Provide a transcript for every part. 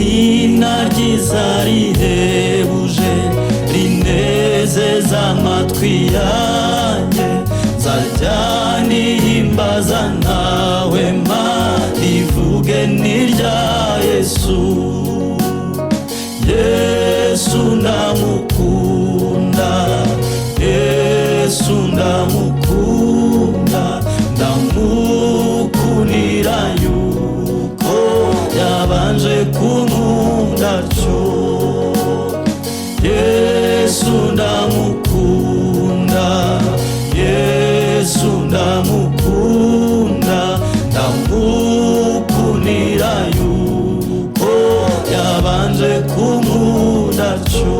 izina ryiza rihebuje rinezeza amatwi yanjye, nzajya nihimbaza ntawe rivuge n'irya Yesu. Yesu ndamukunda, Yesu ndamukunda, ndamukundira yuko yabanje kunkunda atyo. Yesu ndamukunda, Yesu ndamukunda, ndamukundira yuko yabanje kunkunda atyo.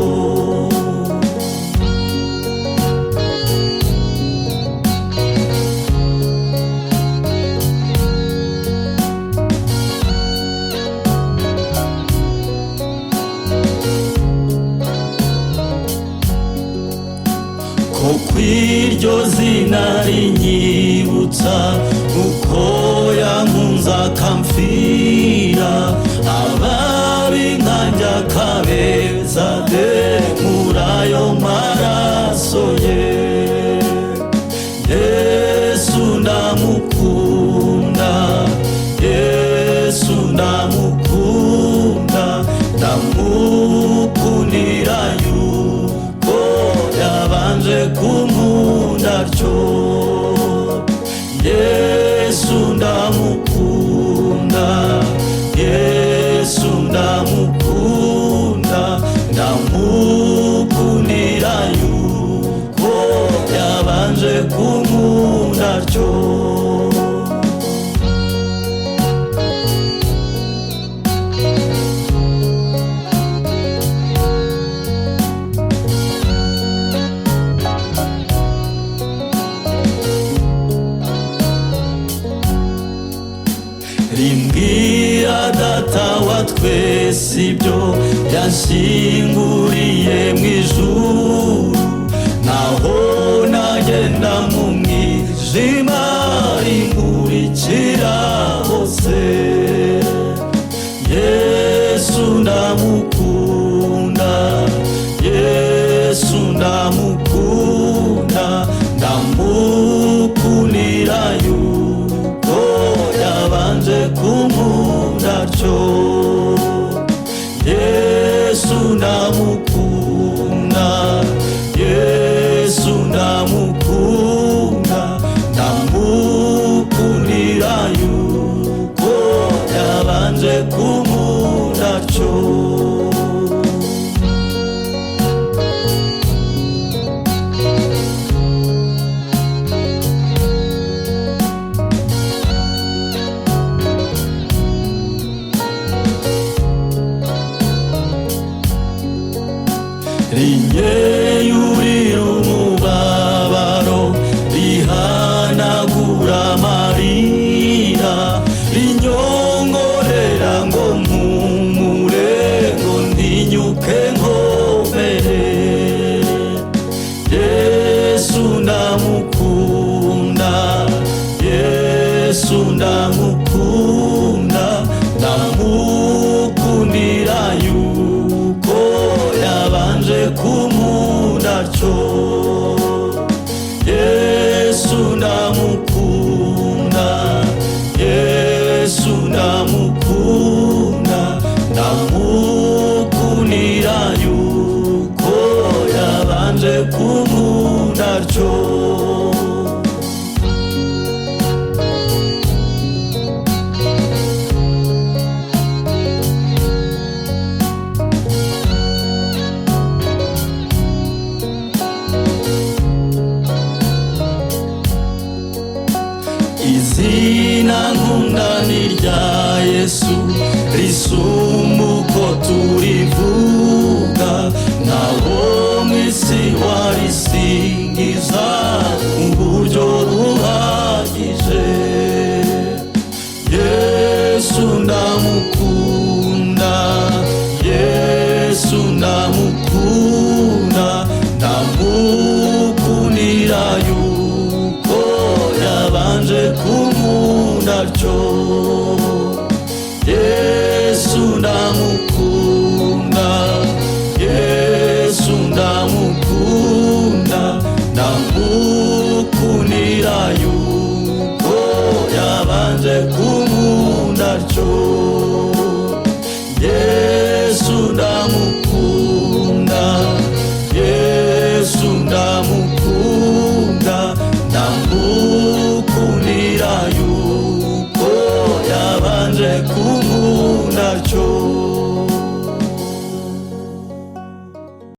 Koko iryo zina rinyibutsa uko yankunze akamfira, ababi nkanjye akabeza de muri ayo maraso ye. Yesu ndamukunda, Yesu ndamukunda, ndamukundira yuko yabanje kunkunda atyo. Yesu ndamukunda, Yesu ndamukunda, ndamukundira yuko yabanje kunkunda atyo. Rimbwira data wa twese ibyo yanshinguriye mu ijuru, naho nagenda mu mwijima rimurikira hose. Yesu ndamukunda, Yesu ndamukunda, ndamukundira yuko yabanje kunkunda atyo. Yesu ndamukunda, Yesu ndamukunda, ndamukundira yuko yabanje kunkunda atyo. Rinyeyurira umubabaro, rihanagura amarira, rinyongorera ngo mpumure, ngo ndinyuke nkomere. Yesu ndamukunda, Yesu ndamukunda, ndamukundira yuko yabanje kunkunda atyo. Yesu ndamukunda, Yesu ndamukunda, ndamukundira yuko yabanje kunkunda atyo. Izina nkunda n'irya Yesu risumba uko turivuga, naho mu isi warisingiza mu buryo buhagije. Yesu ndamukunda, Yesu ndamukunda, ndamukundira yuko yabanje kunkunda atyo. Yesu ndamukunda.